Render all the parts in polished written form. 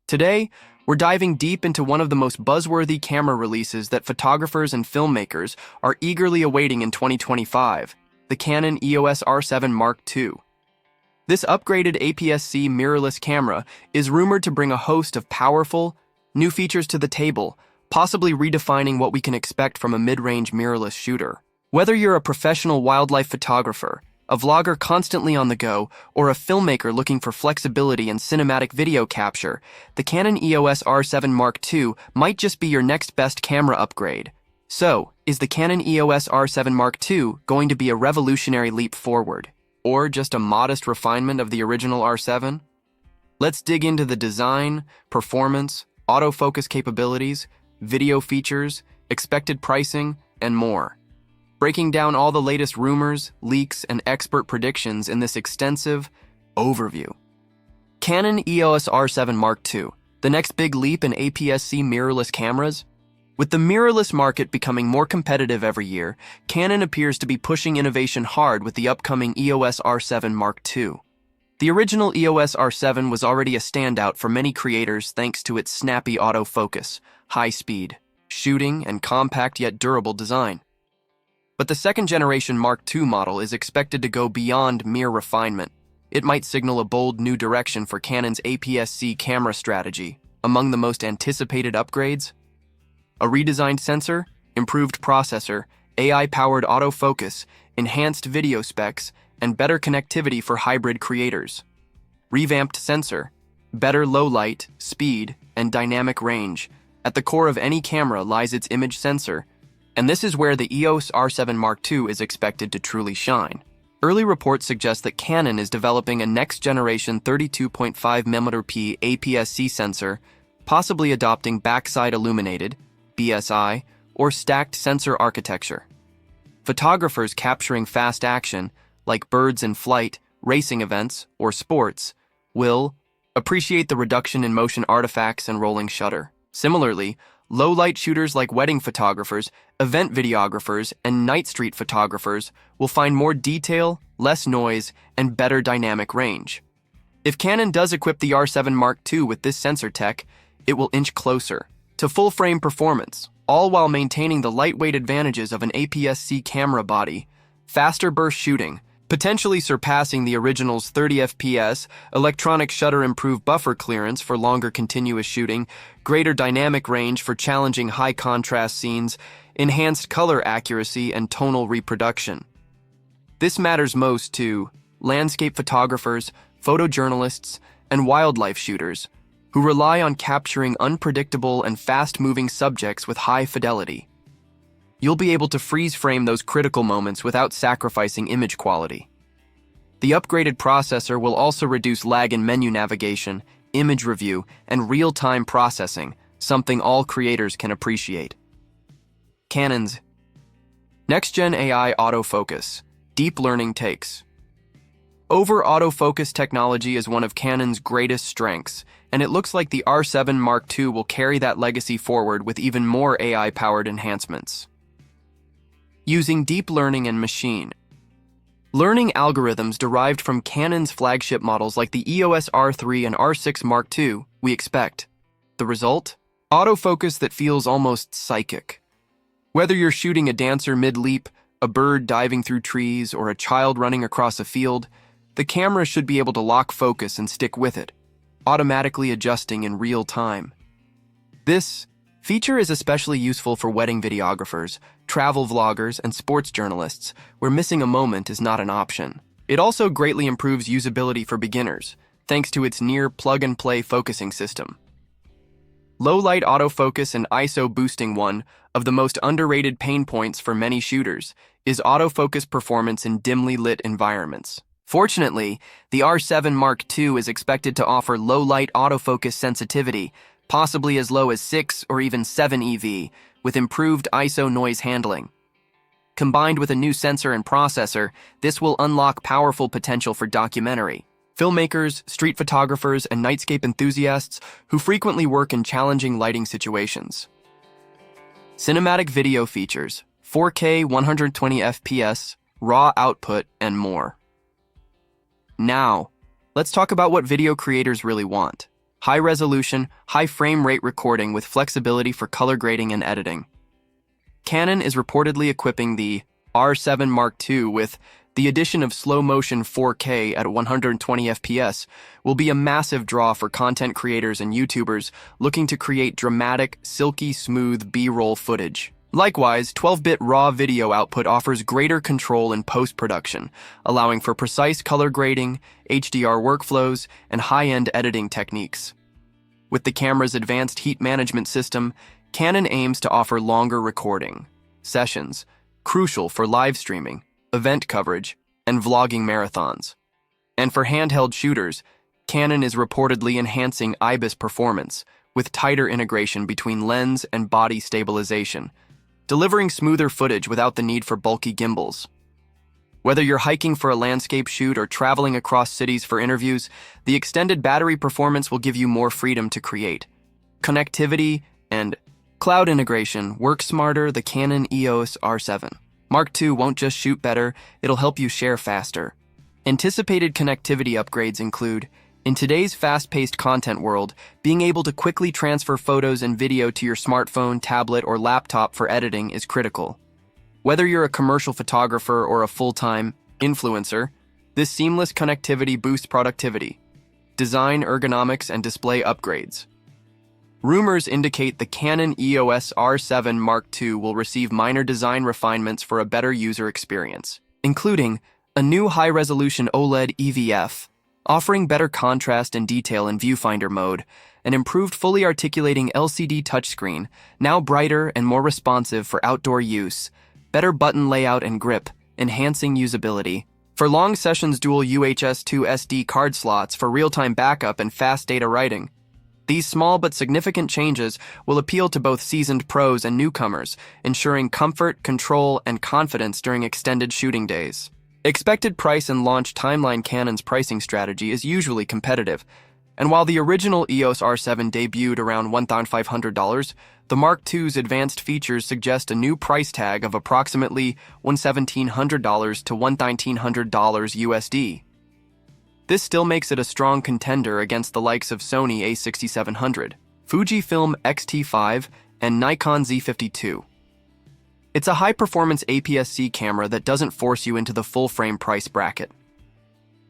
Today, we're diving deep into one of the most buzzworthy camera releases that photographers and filmmakers are eagerly awaiting in 2025, the Canon EOS R7 Mark II. This upgraded APS-C mirrorless camera is rumored to bring a host of powerful, new features to the table, possibly redefining what we can expect from a mid-range mirrorless shooter. Whether you're a professional wildlife photographer, a vlogger constantly on the go, or a filmmaker looking for flexibility and cinematic video capture, the Canon EOS R7 Mark II might just be your next best camera upgrade. So, is the Canon EOS R7 Mark II going to be a revolutionary leap forward, or just a modest refinement of the original R7? Let's dig into the design, performance, autofocus capabilities, video features, expected pricing, and more. Breaking down all the latest rumors, leaks, and expert predictions in this extensive overview. Canon EOS R7 Mark II, the next big leap in APS-C mirrorless cameras? With the mirrorless market becoming more competitive every year, Canon appears to be pushing innovation hard with the upcoming EOS R7 Mark II. The original EOS R7 was already a standout for many creators thanks to its snappy autofocus, high speed, shooting, and compact yet durable design. But the second-generation Mark II model is expected to go beyond mere refinement. It might signal a bold new direction for Canon's APS-C camera strategy. Among the most anticipated upgrades: a redesigned sensor, improved processor, AI-powered autofocus, enhanced video specs, and better connectivity for hybrid creators. Revamped sensor, better low light, speed, and dynamic range. At the core of any camera lies its image sensor, and this is where the EOS R7 Mark II is expected to truly shine. Early reports suggest that Canon is developing a next-generation 32.5mm APS-C sensor, possibly adopting backside illuminated, BSI, or stacked sensor architecture. Photographers capturing fast action, like birds in flight, racing events, or sports, will appreciate the reduction in motion artifacts and rolling shutter. Similarly, low-light shooters like wedding photographers, event videographers, and night street photographers will find more detail, less noise, and better dynamic range. If Canon does equip the R7 Mark II with this sensor tech, it will inch closer to full-frame performance, all while maintaining the lightweight advantages of an APS-C camera body, faster burst shooting, potentially surpassing the original's 30 FPS, electronic shutter improved buffer clearance for longer continuous shooting, greater dynamic range for challenging high-contrast scenes, enhanced color accuracy, and tonal reproduction. This matters most to landscape photographers, photojournalists, and wildlife shooters, who rely on capturing unpredictable and fast-moving subjects with high fidelity. You'll be able to freeze-frame those critical moments without sacrificing image quality. The upgraded processor will also reduce lag in menu navigation, image review, and real-time processing, something all creators can appreciate. Canon's next-gen AI autofocus, deep learning takes. Autofocus technology is one of Canon's greatest strengths, and it looks like the R7 Mark II will carry that legacy forward with even more AI-powered enhancements. Using deep learning and machine learning algorithms derived from Canon's flagship models like the EOS R3 and R6 Mark II, we expect. The result? Autofocus that feels almost psychic. Whether you're shooting a dancer mid-leap, a bird diving through trees, or a child running across a field, the camera should be able to lock focus and stick with it, automatically adjusting in real time. This feature is especially useful for wedding videographers, travel vloggers, and sports journalists, where missing a moment is not an option. It also greatly improves usability for beginners, thanks to its near plug-and-play focusing system. Low-light autofocus and ISO boosting. One of the most underrated pain points for many shooters is autofocus performance in dimly lit environments. Fortunately, the R7 Mark II is expected to offer low-light autofocus sensitivity, possibly as low as 6 or even 7 EV, with improved ISO noise handling. Combined with a new sensor and processor, this will unlock powerful potential for documentary, filmmakers, street photographers, and nightscape enthusiasts who frequently work in challenging lighting situations. Cinematic video features, 4K 120 FPS, raw output, and more. Now, let's talk about what video creators really want. high-resolution, high frame rate recording with flexibility for color grading and editing. Canon is reportedly equipping the R7 Mark II with the addition of slow-motion 4K at 120 FPS will be a massive draw for content creators and YouTubers looking to create dramatic, silky smooth B-roll footage. Likewise, 12-bit RAW video output offers greater control in post-production, allowing for precise color grading, HDR workflows, and high-end editing techniques. With the camera's advanced heat management system, Canon aims to offer longer recording sessions, crucial for live streaming, event coverage, and vlogging marathons. And for handheld shooters, Canon is reportedly enhancing IBIS performance with tighter integration between lens and body stabilization, delivering smoother footage without the need for bulky gimbals. Whether you're hiking for a landscape shoot or traveling across cities for interviews, the extended battery performance will give you more freedom to create. Connectivity and cloud integration work smarter. The Canon EOS R7 Mark II won't just shoot better, it'll help you share faster. Anticipated connectivity upgrades include, in today's fast-paced content world, being able to quickly transfer photos and video to your smartphone, tablet, or laptop for editing is critical. Whether you're a commercial photographer or a full-time influencer, this seamless connectivity boosts productivity, design, ergonomics, and display upgrades. Rumors indicate the Canon EOS R7 Mark II will receive minor design refinements for a better user experience, including a new high-resolution OLED EVF, offering better contrast and detail in viewfinder mode, an improved fully articulating LCD touchscreen, now brighter and more responsive for outdoor use, better button layout and grip, enhancing usability. For long sessions, dual UHS-2 SD card slots for real-time backup and fast data writing. These small but significant changes will appeal to both seasoned pros and newcomers, ensuring comfort, control, and confidence during extended shooting days. Expected price and launch timeline. Canon's pricing strategy is usually competitive, and while the original EOS R7 debuted around $1,500, the Mark II's advanced features suggest a new price tag of approximately $1,700 to $1,900 USD. This still makes it a strong contender against the likes of Sony a6700, Fujifilm X-T5, and Nikon Z52. It's a high-performance APS-C camera that doesn't force you into the full-frame price bracket.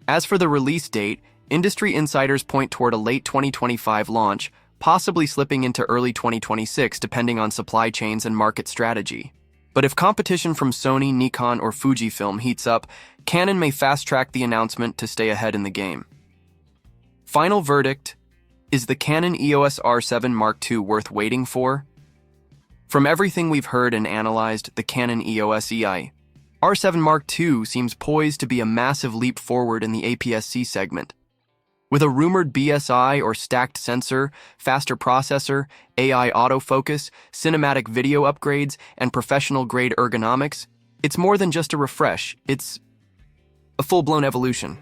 As for the release date, industry insiders point toward a late 2025 launch, possibly slipping into early 2026 depending on supply chains and market strategy. But if competition from Sony, Nikon, or Fujifilm heats up, Canon may fast-track the announcement to stay ahead in the game. Final verdict: is the Canon EOS R7 Mark II worth waiting for? From everything we've heard and analyzed, the Canon EOS EI R7 Mark II seems poised to be a massive leap forward in the APS-C segment. With a rumored BSI or stacked sensor, faster processor, AI autofocus, cinematic video upgrades, and professional-grade ergonomics, it's more than just a refresh, it's a full-blown evolution.